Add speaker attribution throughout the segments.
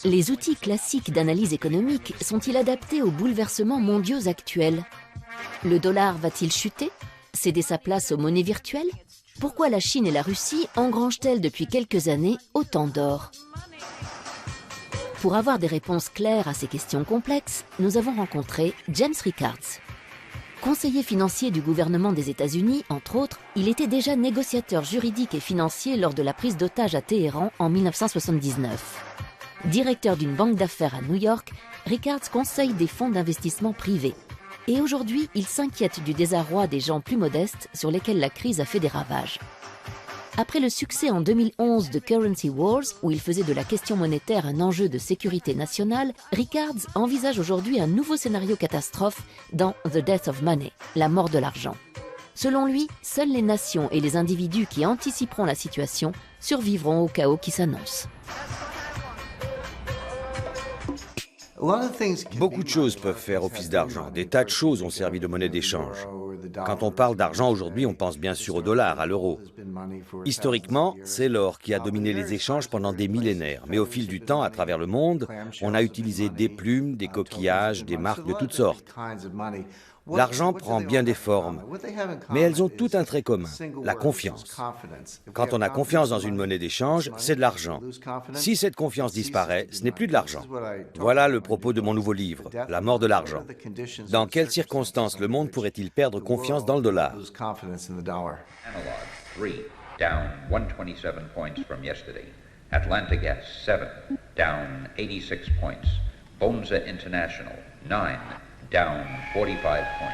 Speaker 1: Les outils classiques d'analyse économique sont-ils adaptés aux bouleversements mondiaux actuels? Le dollar va-t-il chuter? Céder sa place aux monnaies virtuelles? Pourquoi la Chine et la Russie engrangent-elles depuis quelques années autant d'or? Pour avoir des réponses claires à ces questions complexes, nous avons rencontré James Rickards. Conseiller financier du gouvernement des États-Unis, entre autres, il était déjà négociateur juridique et financier lors de la prise d'otage à Téhéran en 1979. Directeur d'une banque d'affaires à New York, Rickards conseille des fonds d'investissement privés. Et aujourd'hui, il s'inquiète du désarroi des gens plus modestes sur lesquels la crise a fait des ravages. Après le succès en 2011 de Currency Wars, où il faisait de la question monétaire un enjeu de sécurité nationale, Rickards envisage aujourd'hui un nouveau scénario catastrophe dans The Death of Money, la mort de l'argent. Selon lui, seules les nations et les individus qui anticiperont la situation survivront au chaos qui s'annonce.
Speaker 2: Beaucoup de choses peuvent faire office d'argent. Des tas de choses ont servi de monnaie d'échange. Quand on parle d'argent aujourd'hui, on pense bien sûr au dollar, à l'euro. Historiquement, c'est l'or qui a dominé les échanges pendant des millénaires. Mais au fil du temps, à travers le monde, on a utilisé des plumes, des coquillages, des marques de toutes sortes. L'argent prend bien des formes, mais elles ont tout un trait commun, la confiance. Quand on a confiance dans une monnaie d'échange, c'est de l'argent. Si cette confiance disparaît, ce n'est plus de l'argent. Voilà le propos de mon nouveau livre, La mort de l'argent. Dans quelles circonstances le monde pourrait-il perdre confiance dans le dollar?
Speaker 3: Down 127 points from yesterday. Atlanta Gas 7, down 86 points. Bonza International 9, down 45 points.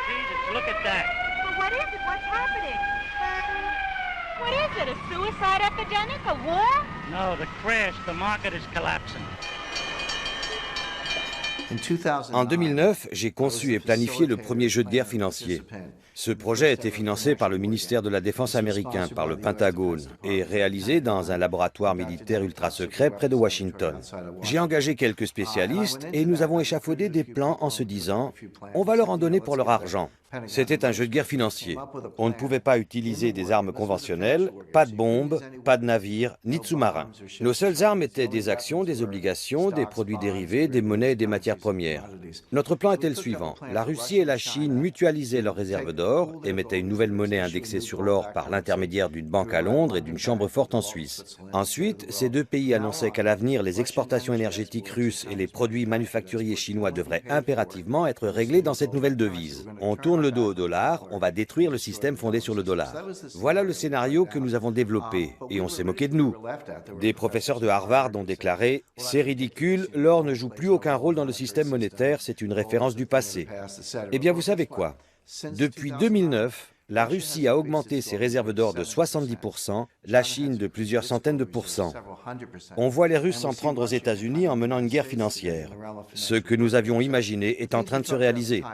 Speaker 4: Jesus, look at that.
Speaker 5: Well, what is it? What's happening? What is it? A suicide epidemic? A war?
Speaker 4: No, the crash. The market is collapsing.
Speaker 2: En 2009, j'ai conçu et planifié le premier jeu de guerre financier. Ce projet a été financé par le ministère de la Défense américain, par le Pentagone, et réalisé dans un laboratoire militaire ultra secret près de Washington. J'ai engagé quelques spécialistes et nous avons échafaudé des plans en se disant « on va leur en donner pour leur argent ». C'était un jeu de guerre financier. On ne pouvait pas utiliser des armes conventionnelles, pas de bombes, pas de navires, ni de sous-marins. Nos seules armes étaient des actions, des obligations, des produits dérivés, des monnaies et des matières premières. Notre plan était le suivant. La Russie et la Chine mutualisaient leurs réserves d'or, émettaient une nouvelle monnaie indexée sur l'or par l'intermédiaire d'une banque à Londres et d'une chambre forte en Suisse. Ensuite, ces deux pays annonçaient qu'à l'avenir, les exportations énergétiques russes et les produits manufacturiers chinois devraient impérativement être réglés dans cette nouvelle devise. On tourne le dos au dollar, on va détruire le système fondé sur le dollar. Voilà le scénario que nous avons développé, et on s'est moqué de nous. Des professeurs de Harvard ont déclaré « C'est ridicule, l'or ne joue plus aucun rôle dans le système monétaire, c'est une référence du passé. » Eh bien, vous savez quoi? Depuis 2009, la Russie a augmenté ses réserves d'or de 70%, la Chine de plusieurs centaines de pourcents. On voit les Russes s'en prendre aux États-Unis en menant une guerre financière. Ce que nous avions imaginé est en train de se réaliser.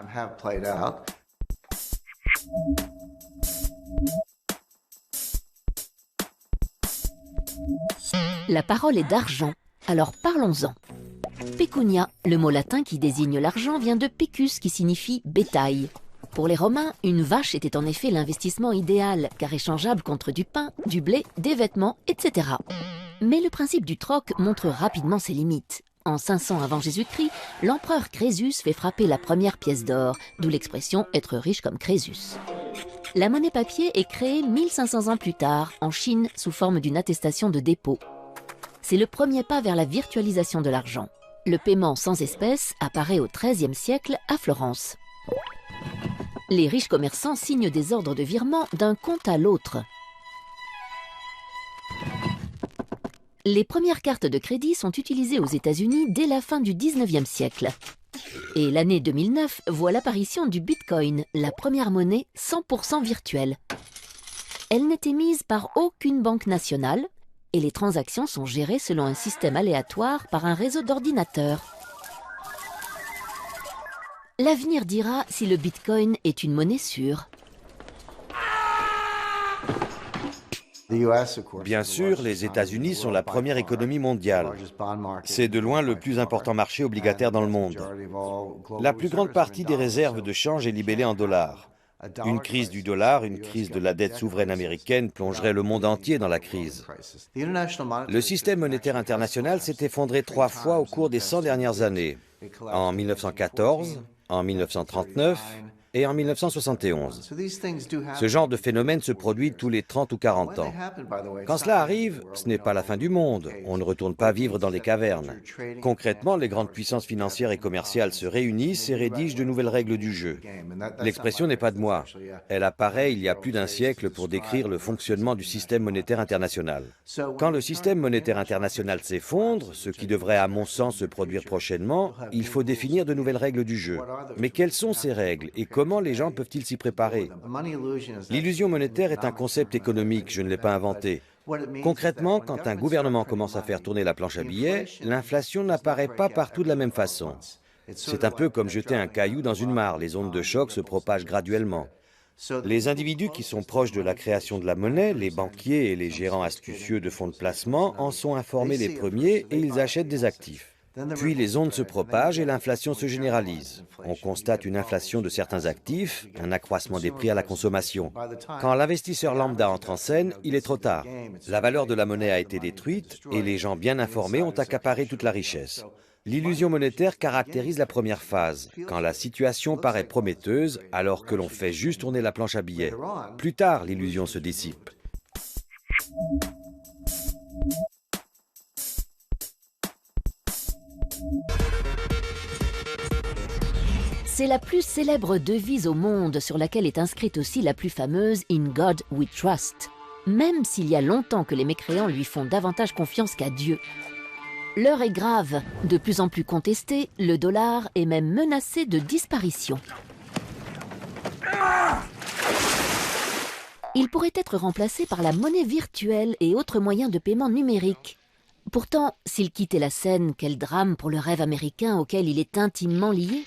Speaker 1: La parole est d'argent, alors parlons-en. Pecunia, le mot latin qui désigne l'argent, vient de pecus qui signifie bétail. Pour les Romains, une vache était en effet l'investissement idéal, car échangeable contre du pain, du blé, des vêtements, etc. Mais le principe du troc montre rapidement ses limites. En 500 avant Jésus-Christ, l'empereur Crésus fait frapper la première pièce d'or, d'où l'expression « être riche comme Crésus ». La monnaie papier est créée 1500 ans plus tard, en Chine, sous forme d'une attestation de dépôt. C'est le premier pas vers la virtualisation de l'argent. Le paiement sans espèces apparaît au XIIIe siècle à Florence. Les riches commerçants signent des ordres de virement d'un compte à l'autre. Les premières cartes de crédit sont utilisées aux États-Unis dès la fin du XIXe siècle. Et l'année 2009 voit l'apparition du Bitcoin, la première monnaie 100% virtuelle. Elle n'est émise par aucune banque nationale et les transactions sont gérées selon un système aléatoire par un réseau d'ordinateurs. L'avenir dira si le Bitcoin est une monnaie sûre.
Speaker 2: Bien sûr, les États-Unis sont la première économie mondiale. C'est de loin le plus important marché obligataire dans le monde. La plus grande partie des réserves de change est libellée en dollars. Une crise du dollar, une crise de la dette souveraine américaine plongerait le monde entier dans la crise. Le système monétaire international s'est effondré 3 fois au cours des 100 dernières années, en 1914, en 1939 et en 1971. Ce genre de phénomène se produit tous les 30 ou 40 ans. Quand cela arrive, ce n'est pas la fin du monde. On ne retourne pas vivre dans des cavernes. Concrètement, les grandes puissances financières et commerciales se réunissent et rédigent de nouvelles règles du jeu. L'expression n'est pas de moi. Elle apparaît il y a plus d'un siècle pour décrire le fonctionnement du système monétaire international. Quand le système monétaire international s'effondre, ce qui devrait à mon sens se produire prochainement, il faut définir de nouvelles règles du jeu. Mais quelles sont ces règles et comment les gens peuvent-ils s'y préparer? L'illusion monétaire est un concept économique, je ne l'ai pas inventé. Concrètement, quand un gouvernement commence à faire tourner la planche à billets, l'inflation n'apparaît pas partout de la même façon. C'est un peu comme jeter un caillou dans une mare, les ondes de choc se propagent graduellement. Les individus qui sont proches de la création de la monnaie, les banquiers et les gérants astucieux de fonds de placement, en sont informés les premiers et ils achètent des actifs. Puis les ondes se propagent et l'inflation se généralise. On constate une inflation de certains actifs, un accroissement des prix à la consommation. Quand l'investisseur lambda entre en scène, il est trop tard. La valeur de la monnaie a été détruite et les gens bien informés ont accaparé toute la richesse. L'illusion monétaire caractérise la première phase, quand la situation paraît prometteuse alors que l'on fait juste tourner la planche à billets. Plus tard, l'illusion se dissipe.
Speaker 1: C'est la plus célèbre devise au monde sur laquelle est inscrite aussi la plus fameuse « In God We Trust », même s'il y a longtemps que les mécréants lui font davantage confiance qu'à Dieu. L'heure est grave, de plus en plus contesté, le dollar est même menacé de disparition. Il pourrait être remplacé par la monnaie virtuelle et autres moyens de paiement numériques. Pourtant, s'il quittait la scène, quel drame pour le rêve américain auquel il est intimement lié.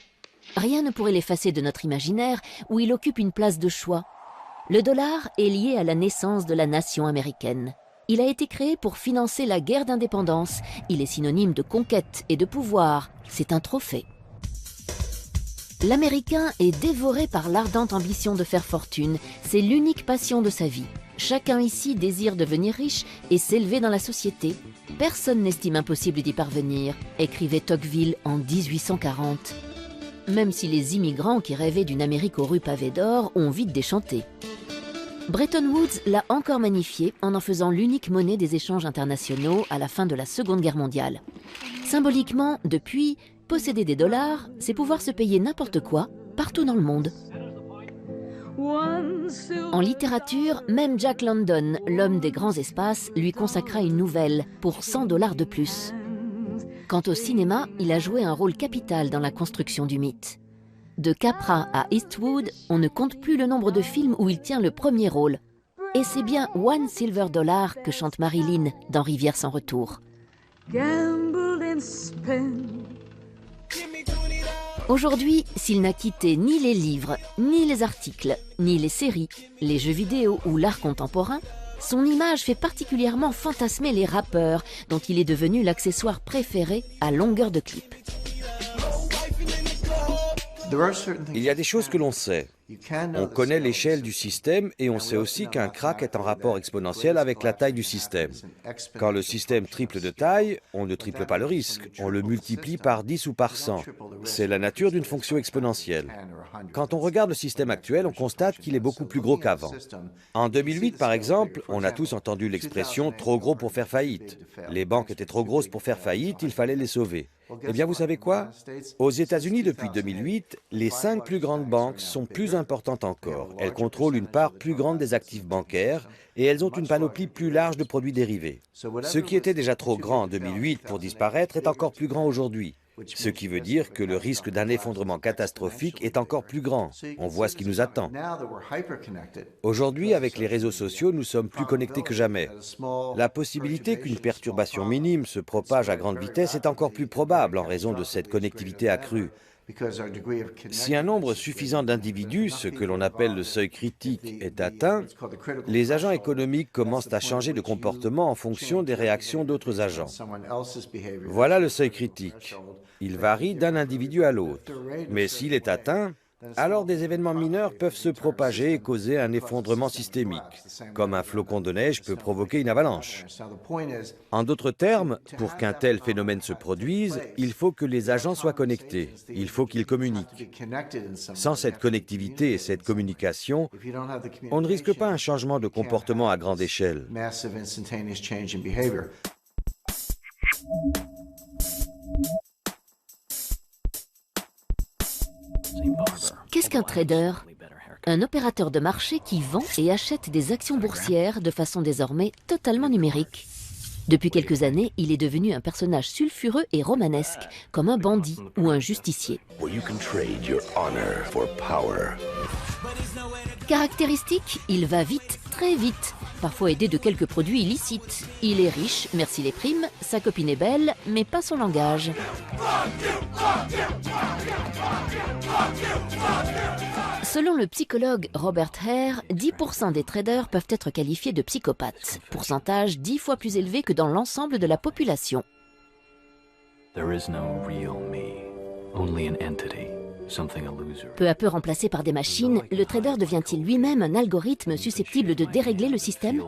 Speaker 1: Rien ne pourrait l'effacer de notre imaginaire où il occupe une place de choix. Le dollar est lié à la naissance de la nation américaine. Il a été créé pour financer la guerre d'indépendance. Il est synonyme de conquête et de pouvoir. C'est un trophée. L'Américain est dévoré par l'ardente ambition de faire fortune. C'est l'unique passion de sa vie. Chacun ici désire devenir riche et s'élever dans la société. Personne n'estime impossible d'y parvenir, écrivait Tocqueville en 1840. Même si les immigrants qui rêvaient d'une Amérique aux rues pavées d'or ont vite déchanté. Bretton Woods l'a encore magnifié en faisant l'unique monnaie des échanges internationaux à la fin de la Seconde Guerre mondiale. Symboliquement, depuis, posséder des dollars, c'est pouvoir se payer n'importe quoi, partout dans le monde. En littérature, même Jack London, l'homme des grands espaces, lui consacra une nouvelle pour $100 de plus. Quant au cinéma, il a joué un rôle capital dans la construction du mythe. De Capra à Eastwood, on ne compte plus le nombre de films où il tient le premier rôle. Et c'est bien $1 silver que chante Marilyn dans Rivière sans retour. Aujourd'hui, s'il n'a quitté ni les livres, ni les articles, ni les séries, les jeux vidéo ou l'art contemporain, son image fait particulièrement fantasmer les rappeurs, dont il est devenu l'accessoire préféré à longueur de clip.
Speaker 2: Il y a des choses que l'on sait. On connaît l'échelle du système et on sait aussi qu'un krach est en rapport exponentiel avec la taille du système. Quand le système triple de taille, on ne triple pas le risque, on le multiplie par 10 ou par 100. C'est la nature d'une fonction exponentielle. Quand on regarde le système actuel, on constate qu'il est beaucoup plus gros qu'avant. En 2008, par exemple, on a tous entendu l'expression « trop gros pour faire faillite ». Les banques étaient trop grosses pour faire faillite, il fallait les sauver. Eh bien, vous savez quoi? Aux États-Unis, depuis 2008, les 5 plus grandes banques sont plus importantes encore. Elles contrôlent une part plus grande des actifs bancaires et elles ont une panoplie plus large de produits dérivés. Ce qui était déjà trop grand en 2008 pour disparaître est encore plus grand aujourd'hui. Ce qui veut dire que le risque d'un effondrement catastrophique est encore plus grand. On voit ce qui nous attend. Aujourd'hui, avec les réseaux sociaux, nous sommes plus connectés que jamais. La possibilité qu'une perturbation minime se propage à grande vitesse est encore plus probable en raison de cette connectivité accrue. Si un nombre suffisant d'individus, ce que l'on appelle le seuil critique, est atteint, les agents économiques commencent à changer de comportement en fonction des réactions d'autres agents. Voilà le seuil critique. Il varie d'un individu à l'autre. Mais s'il est atteint, alors des événements mineurs peuvent se propager et causer un effondrement systémique, comme un flocon de neige peut provoquer une avalanche. En d'autres termes, pour qu'un tel phénomène se produise, il faut que les agents soient connectés, il faut qu'ils communiquent. Sans cette connectivité et cette communication, on ne risque pas un changement de comportement à grande échelle.
Speaker 1: Qu'est-ce qu'un trader? Un opérateur de marché qui vend et achète des actions boursières de façon désormais totalement numérique. Depuis quelques années, il est devenu un personnage sulfureux et romanesque, comme un bandit ou un justicier. Caractéristique, il va vite, très vite, parfois aidé de quelques produits illicites. Il est riche, merci les primes, sa copine est belle, mais pas son langage. Selon le psychologue Robert Hare, 10% des traders peuvent être qualifiés de psychopathes, pourcentage 10 fois plus élevé que dans l'ensemble de la population. Peu à peu remplacé par des machines, le trader devient-il lui-même un algorithme susceptible de dérégler le système?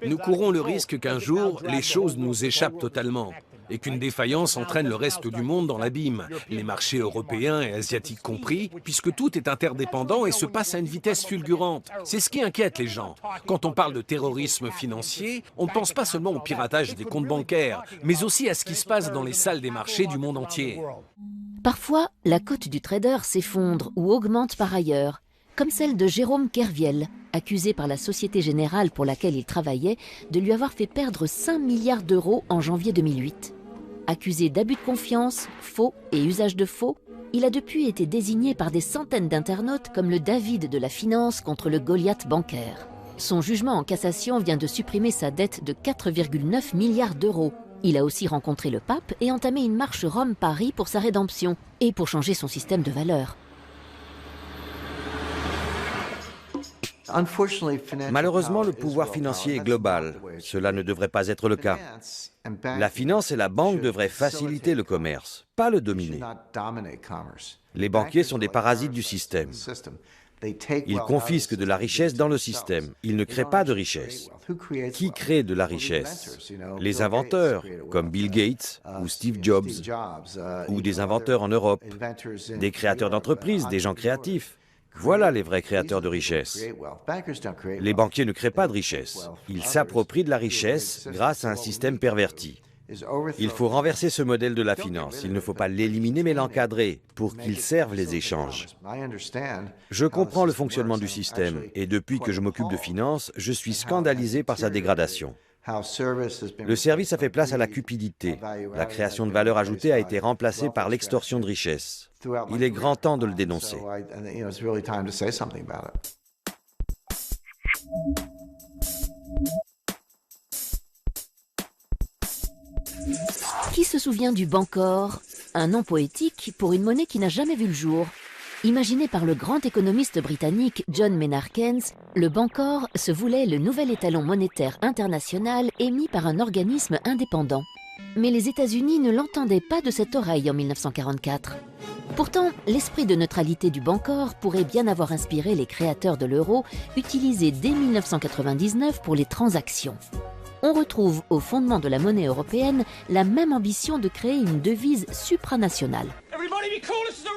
Speaker 6: Nous courons le risque qu'un jour, les choses nous échappent totalement et qu'une défaillance entraîne le reste du monde dans l'abîme, les marchés européens et asiatiques compris, puisque tout est interdépendant et se passe à une vitesse fulgurante. C'est ce qui inquiète les gens. Quand on parle de terrorisme financier, on ne pense pas seulement au piratage des comptes bancaires, mais aussi à ce qui se passe dans les salles des marchés du monde entier.
Speaker 1: Parfois, la cote du trader s'effondre ou augmente par ailleurs, comme celle de Jérôme Kerviel, accusé par la Société Générale pour laquelle il travaillait de lui avoir fait perdre 5 milliards d'euros en janvier 2008. Accusé d'abus de confiance, faux et usage de faux, il a depuis été désigné par des centaines d'internautes comme le David de la finance contre le Goliath bancaire. Son jugement en cassation vient de supprimer sa dette de 4,9 milliards d'euros. Il a aussi rencontré le pape et entamé une marche Rome-Paris pour sa rédemption et pour changer son système de valeurs.
Speaker 2: Malheureusement, le pouvoir financier est global. Cela ne devrait pas être le cas. La finance et la banque devraient faciliter le commerce, pas le dominer. Les banquiers sont des parasites du système. Ils confisquent de la richesse dans le système. Ils ne créent pas de richesse. Qui crée de la richesse? Les inventeurs, comme Bill Gates ou Steve Jobs, ou des inventeurs en Europe, des créateurs d'entreprises, des gens créatifs. Voilà les vrais créateurs de richesse. Les banquiers ne créent pas de richesse. Ils s'approprient de la richesse grâce à un système perverti. Il faut renverser ce modèle de la finance. Il ne faut pas l'éliminer mais l'encadrer pour qu'il serve les échanges. Je comprends le fonctionnement du système et depuis que je m'occupe de finance, je suis scandalisé par sa dégradation. Le service a fait place à la cupidité. La création de valeur ajoutée a été remplacée par l'extorsion de richesse. Il est grand temps de le dénoncer.
Speaker 1: Qui se souvient du Bancor, un nom poétique pour une monnaie qui n'a jamais vu le jour? Imaginé par le grand économiste britannique John Maynard Keynes, le Bancor se voulait le nouvel étalon monétaire international émis par un organisme indépendant. Mais les États-Unis ne l'entendaient pas de cette oreille en 1944. Pourtant, l'esprit de neutralité du Bancor pourrait bien avoir inspiré les créateurs de l'euro, utilisé dès 1999 pour les transactions. On retrouve au fondement de la monnaie européenne la même ambition de créer une devise supranationale.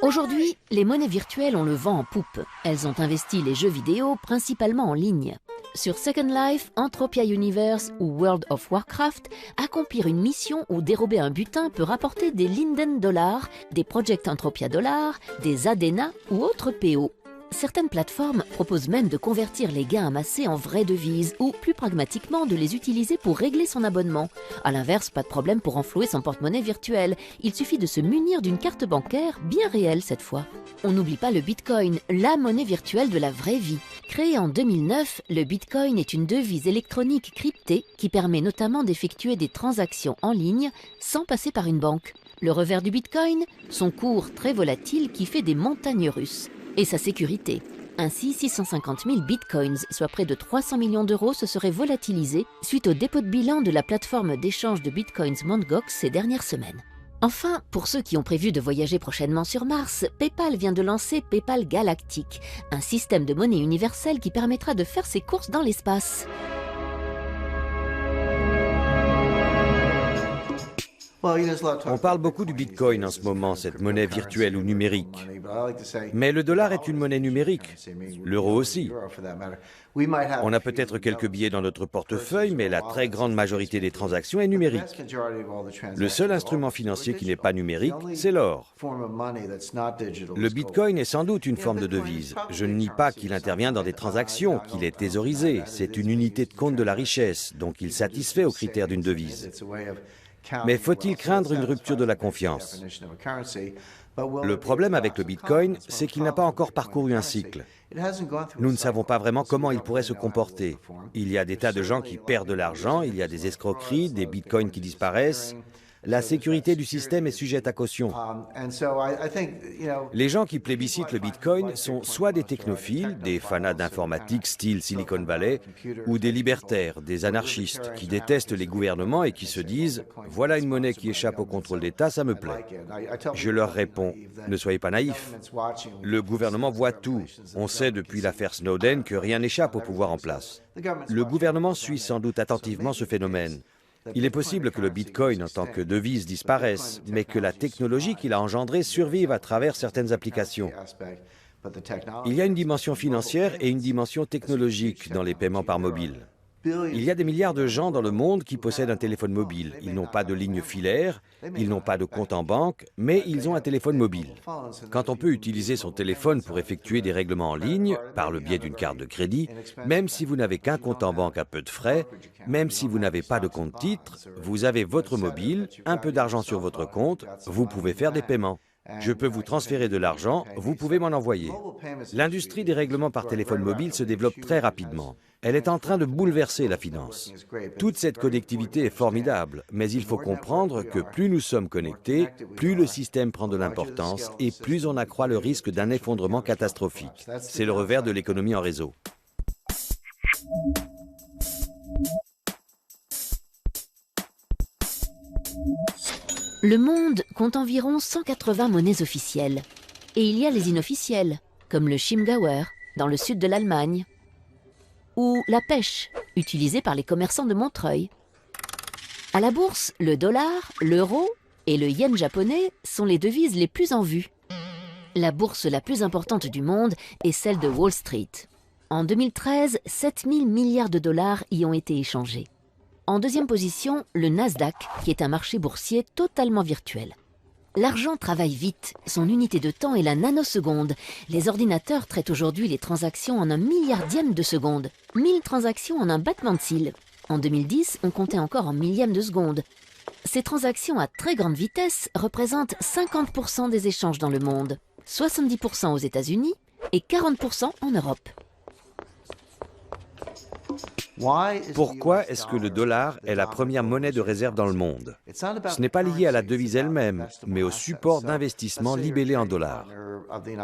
Speaker 1: Aujourd'hui, les monnaies virtuelles ont le vent en poupe. Elles ont investi les jeux vidéo principalement en ligne. Sur Second Life, Entropia Universe ou World of Warcraft, accomplir une mission ou dérober un butin peut rapporter des Linden Dollars, des Project Entropia Dollars, des Adena ou autres PO. Certaines plateformes proposent même de convertir les gains amassés en vraies devises ou, plus pragmatiquement, de les utiliser pour régler son abonnement. A l'inverse, pas de problème pour renflouer son porte-monnaie virtuel. Il suffit de se munir d'une carte bancaire, bien réelle cette fois. On n'oublie pas le Bitcoin, la monnaie virtuelle de la vraie vie. Créé en 2009, le Bitcoin est une devise électronique cryptée qui permet notamment d'effectuer des transactions en ligne sans passer par une banque. Le revers du Bitcoin, son cours très volatile qui fait des montagnes russes. Et sa sécurité. Ainsi, 650 000 bitcoins, soit près de 300 millions d'euros, se seraient volatilisés suite au dépôt de bilan de la plateforme d'échange de bitcoins Mt. Gox ces dernières semaines. Enfin, pour ceux qui ont prévu de voyager prochainement sur Mars, PayPal vient de lancer PayPal Galactic, un système de monnaie universelle qui permettra de faire ses courses dans l'espace.
Speaker 2: On parle beaucoup du Bitcoin en ce moment, cette monnaie virtuelle ou numérique. Mais le dollar est une monnaie numérique, l'euro aussi. On a peut-être quelques billets dans notre portefeuille, mais la très grande majorité des transactions est numérique. Le seul instrument financier qui n'est pas numérique, c'est l'or. Le Bitcoin est sans doute une forme de devise. Je ne nie pas qu'il intervient dans des transactions, qu'il est thésaurisé. C'est une unité de compte de la richesse, donc il satisfait aux critères d'une devise. Mais faut-il craindre une rupture de la confiance? Le problème avec le Bitcoin, c'est qu'il n'a pas encore parcouru un cycle. Nous ne savons pas vraiment comment il pourrait se comporter. Il y a des tas de gens qui perdent de l'argent, il y a des escroqueries, des bitcoins qui disparaissent. La sécurité du système est sujette à caution. Les gens qui plébiscitent le Bitcoin sont soit des technophiles, des fanats d'informatique style Silicon Valley, ou des libertaires, des anarchistes, qui détestent les gouvernements et qui se disent « Voilà une monnaie qui échappe au contrôle d'État, ça me plaît ». Je leur réponds « Ne soyez pas naïfs. Le gouvernement voit tout. On sait depuis l'affaire Snowden que rien n'échappe au pouvoir en place. Le gouvernement suit sans doute attentivement ce phénomène. Il est possible que le Bitcoin en tant que devise disparaisse, mais que la technologie qu'il a engendrée survive à travers certaines applications. Il y a une dimension financière et une dimension technologique dans les paiements par mobile. Il y a des milliards de gens dans le monde qui possèdent un téléphone mobile. Ils n'ont pas de ligne filaire, ils n'ont pas de compte en banque, mais ils ont un téléphone mobile. Quand on peut utiliser son téléphone pour effectuer des règlements en ligne, par le biais d'une carte de crédit, même si vous n'avez qu'un compte en banque à peu de frais, même si vous n'avez pas de compte titre, vous avez votre mobile, un peu d'argent sur votre compte, vous pouvez faire des paiements. Je peux vous transférer de l'argent, vous pouvez m'en envoyer. L'industrie des règlements par téléphone mobile se développe très rapidement. Elle est en train de bouleverser la finance. Toute cette connectivité est formidable, mais il faut comprendre que plus nous sommes connectés, plus le système prend de l'importance et plus on accroît le risque d'un effondrement catastrophique. C'est le revers de l'économie en réseau.
Speaker 1: Le monde compte environ 180 monnaies officielles. Et il y a les inofficielles, comme le Chiemgauer, dans le sud de l'Allemagne, ou la pêche, utilisée par les commerçants de Montreuil. À la bourse, le dollar, l'euro et le yen japonais sont les devises les plus en vue. La bourse la plus importante du monde est celle de Wall Street. En 2013, 7 000 milliards de dollars y ont été échangés. En deuxième position, le Nasdaq, qui est un marché boursier totalement virtuel. L'argent travaille vite, son unité de temps est la nanoseconde. Les ordinateurs traitent aujourd'hui les transactions en un milliardième de seconde. 1000 transactions en un battement de cils. En 2010, on comptait encore en millième de seconde. Ces transactions à très grande vitesse représentent 50% des échanges dans le monde, 70% aux États-Unis et 40% en Europe.
Speaker 2: Pourquoi est-ce que le dollar est la première monnaie de réserve dans le monde? Ce n'est pas lié à la devise elle-même, mais au support d'investissement libellé en dollars.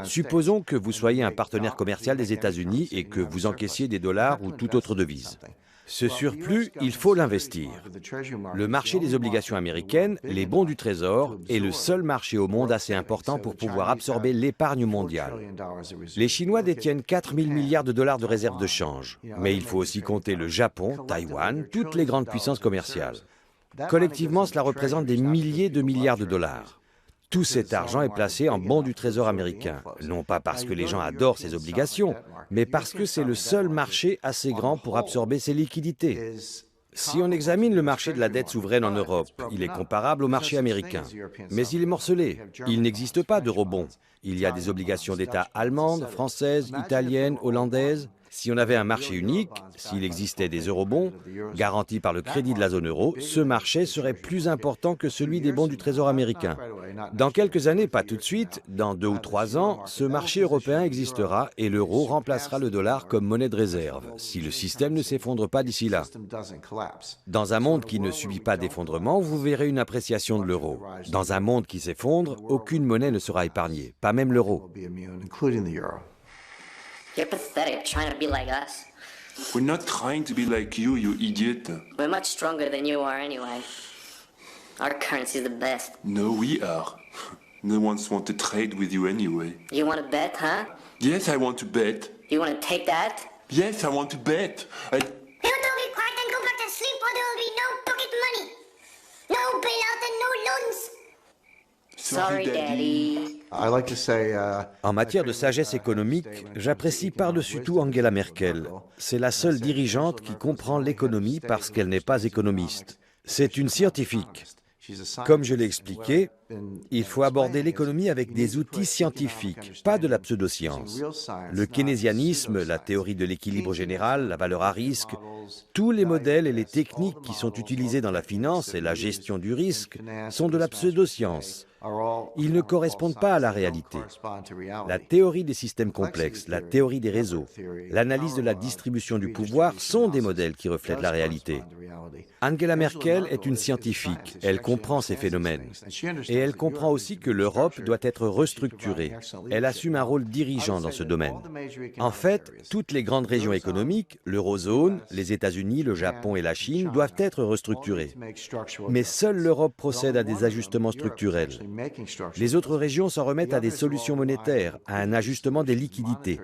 Speaker 2: Supposons que vous soyez un partenaire commercial des États-Unis et que vous encaissiez des dollars ou toute autre devise. Ce surplus, il faut l'investir. Le marché des obligations américaines, les bons du Trésor, est le seul marché au monde assez important pour pouvoir absorber l'épargne mondiale. Les Chinois détiennent 4 000 milliards de dollars de réserves de change. Mais il faut aussi compter le Japon, Taïwan, toutes les grandes puissances commerciales. Collectivement, cela représente des milliers de milliards de dollars. Tout cet argent est placé en bons du Trésor américain, non pas parce que les gens adorent ces obligations, mais parce que c'est le seul marché assez grand pour absorber ces liquidités. Si on examine le marché de la dette souveraine en Europe, il est comparable au marché américain. Mais il est morcelé. Il n'existe pas d'eurobonds. Il y a des obligations d'État allemandes, françaises, italiennes, hollandaises. Si on avait un marché unique, s'il existait des eurobonds, garantis par le crédit de la zone euro, ce marché serait plus important que celui des bons du Trésor américain. Dans quelques années, pas tout de suite, dans 2 ou 3 ans, ce marché européen existera et l'euro remplacera le dollar comme monnaie de réserve, si le système ne s'effondre pas d'ici là. Dans un monde qui ne subit pas d'effondrement, vous verrez une appréciation de l'euro. Dans un monde qui s'effondre, aucune monnaie ne sera épargnée, pas même l'euro.
Speaker 7: You're pathetic, trying to be like us.
Speaker 8: We're not trying to be like you idiot.
Speaker 7: We're much stronger than you are anyway. Our currency's the best.
Speaker 8: No, we are. No one's want to trade with you anyway.
Speaker 7: You want to bet, huh?
Speaker 8: Yes, I want to bet.
Speaker 7: You want to take that?
Speaker 8: Yes, I want to bet.
Speaker 9: People don't get quiet and go back to sleep or there will be no pocket money. No bailout and no loans.
Speaker 7: Sorry, Daddy.
Speaker 2: En matière de sagesse économique, j'apprécie par-dessus tout Angela Merkel. C'est la seule dirigeante qui comprend l'économie parce qu'elle n'est pas économiste. C'est une scientifique. Comme je l'ai expliqué, il faut aborder l'économie avec des outils scientifiques, pas de la pseudoscience. Le keynésianisme, la théorie de l'équilibre général, la valeur à risque, tous les modèles et les techniques qui sont utilisés dans la finance et la gestion du risque sont de la pseudoscience. Ils ne correspondent pas à la réalité. La théorie des systèmes complexes, la théorie des réseaux, l'analyse de la distribution du pouvoir sont des modèles qui reflètent la réalité. Angela Merkel est une scientifique, elle comprend ces phénomènes. Et elle comprend aussi que l'Europe doit être restructurée. Elle assume un rôle dirigeant dans ce domaine. En fait, toutes les grandes régions économiques, l'eurozone, les États-Unis, le Japon et la Chine doivent être restructurées. Mais seule l'Europe procède à des ajustements structurels. Les autres régions s'en remettent à des solutions monétaires, à un ajustement des liquidités.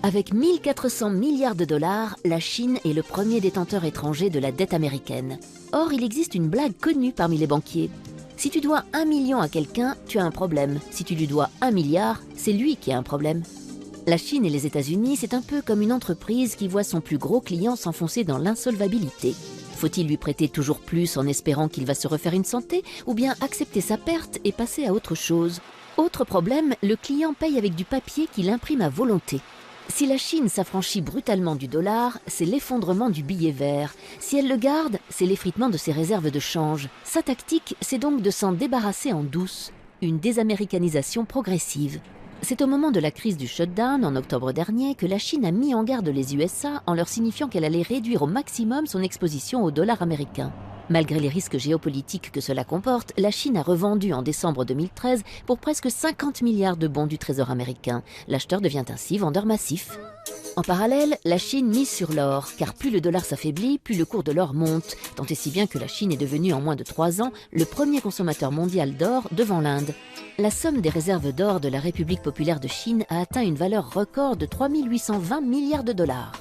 Speaker 1: Avec 1 400 milliards de dollars, la Chine est le premier détenteur étranger de la dette américaine. Or, il existe une blague connue parmi les banquiers. Si tu dois 1 million à quelqu'un, tu as un problème. Si tu lui dois 1 milliard, c'est lui qui a un problème. La Chine et les États-Unis, c'est un peu comme une entreprise qui voit son plus gros client s'enfoncer dans l'insolvabilité. Faut-il lui prêter toujours plus en espérant qu'il va se refaire une santé, ou bien accepter sa perte et passer à autre chose? Autre problème, le client paye avec du papier qu'il imprime à volonté. Si la Chine s'affranchit brutalement du dollar, c'est l'effondrement du billet vert. Si elle le garde, c'est l'effritement de ses réserves de change. Sa tactique, c'est donc de s'en débarrasser en douce. Une désaméricanisation progressive. C'est au moment de la crise du shutdown, en octobre dernier, que la Chine a mis en garde les USA en leur signifiant qu'elle allait réduire au maximum son exposition au dollar américain. Malgré les risques géopolitiques que cela comporte, la Chine a revendu en décembre 2013 pour presque 50 milliards de bons du Trésor américain. L'acheteur devient ainsi vendeur massif. En parallèle, la Chine mise sur l'or, car plus le dollar s'affaiblit, plus le cours de l'or monte, tant et si bien que la Chine est devenue en moins de 3 ans le premier consommateur mondial d'or devant l'Inde. La somme des réserves d'or de la République populaire de Chine a atteint une valeur record de 3 820 milliards de dollars.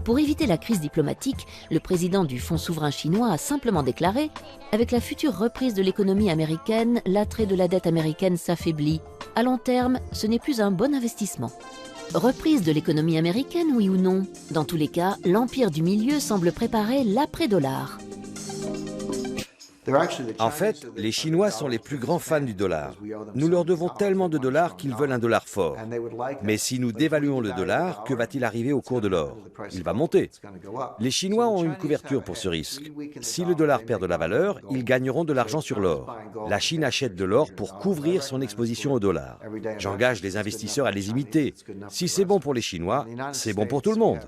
Speaker 1: Pour éviter la crise diplomatique, le président du Fonds souverain chinois a simplement déclaré « Avec la future reprise de l'économie américaine, l'attrait de la dette américaine s'affaiblit. À long terme, ce n'est plus un bon investissement. » Reprise de l'économie américaine, oui ou non? Dans tous les cas, l'empire du milieu semble préparer l'après-dollar.
Speaker 2: En fait, les Chinois sont les plus grands fans du dollar. Nous leur devons tellement de dollars qu'ils veulent un dollar fort. Mais si nous dévaluons le dollar, que va-t-il arriver au cours de l'or? Il va monter. Les Chinois ont une couverture pour ce risque. Si le dollar perd de la valeur, ils gagneront de l'argent sur l'or. La Chine achète de l'or pour couvrir son exposition au dollar. J'engage les investisseurs à les imiter. Si c'est bon pour les Chinois, c'est bon pour tout le monde.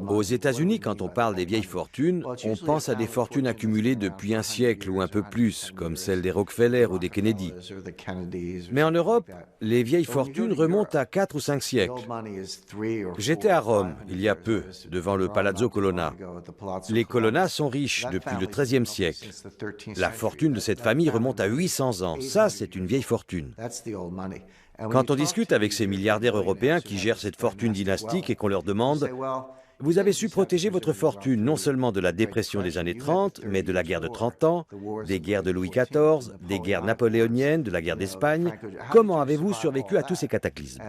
Speaker 2: Aux États-Unis, quand on parle des vieilles fortunes, on pense à des fortunes accumulées depuis un siècle ou un peu plus, comme celles des Rockefeller ou des Kennedy. Mais en Europe, les vieilles fortunes remontent à 4 ou 5 siècles. J'étais à Rome, il y a peu, devant le Palazzo Colonna. Les Colonna sont riches depuis le XIIIe siècle. La fortune de cette famille remonte à 800 ans. Ça, c'est une vieille fortune. Quand on discute avec ces milliardaires européens qui gèrent cette fortune dynastique et qu'on leur demande « Vous avez su protéger votre fortune non seulement de la dépression des années 30, mais de la guerre de 30 ans, des guerres de Louis XIV, des guerres napoléoniennes, de la guerre d'Espagne. Comment avez-vous survécu à tous ces cataclysmes ?»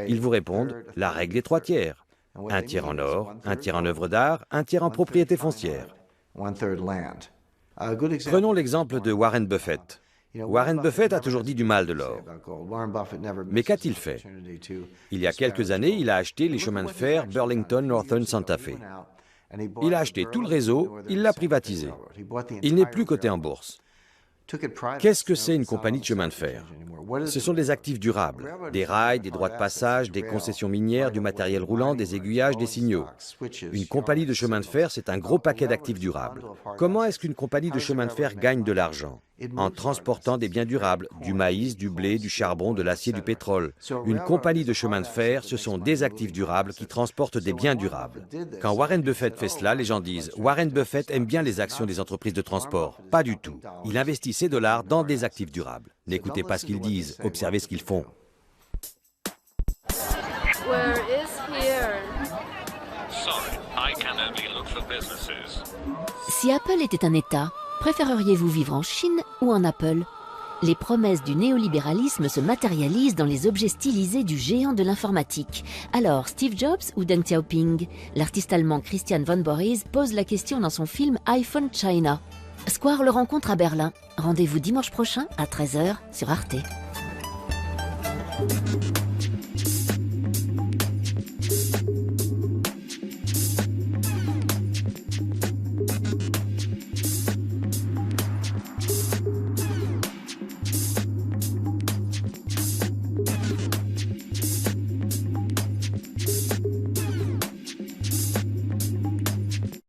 Speaker 2: Ils vous répondent « La règle est 3 tiers. Un tiers en or, un tiers en œuvres d'art, un tiers en propriété foncière. » Prenons l'exemple de Warren Buffett. Warren Buffett a toujours dit du mal de l'or. Mais qu'a-t-il fait? Il y a quelques années, il a acheté les chemins de fer Burlington Northern Santa Fe. Il a acheté tout le réseau, il l'a privatisé. Il n'est plus coté en bourse. Qu'est-ce que c'est une compagnie de chemin de fer? Ce sont des actifs durables, des rails, des droits de passage, des concessions minières, du matériel roulant, des aiguillages, des signaux. Une compagnie de chemin de fer, c'est un gros paquet d'actifs durables. Comment est-ce qu'une compagnie de chemin de fer gagne de l'argent? En transportant des biens durables, du maïs, du blé, du charbon, de l'acier, du pétrole. Une compagnie de chemin de fer, ce sont des actifs durables qui transportent des biens durables. Quand Warren Buffett fait cela, les gens disent « Warren Buffett aime bien les actions des entreprises de transport ». Pas du tout. Il investit ses dollars dans des actifs durables. N'écoutez pas ce qu'ils disent, observez ce qu'ils font.
Speaker 10: Where is here?
Speaker 11: Sorry, I can only look for businesses.
Speaker 1: Si Apple était un État, préféreriez-vous vivre en Chine ou en Apple? Les promesses du néolibéralisme se matérialisent dans les objets stylisés du géant de l'informatique. Alors, Steve Jobs ou Deng Xiaoping? L'artiste allemand Christian von Borries pose la question dans son film iPhone China. Square le rencontre à Berlin. Rendez-vous dimanche prochain à 13h sur Arte.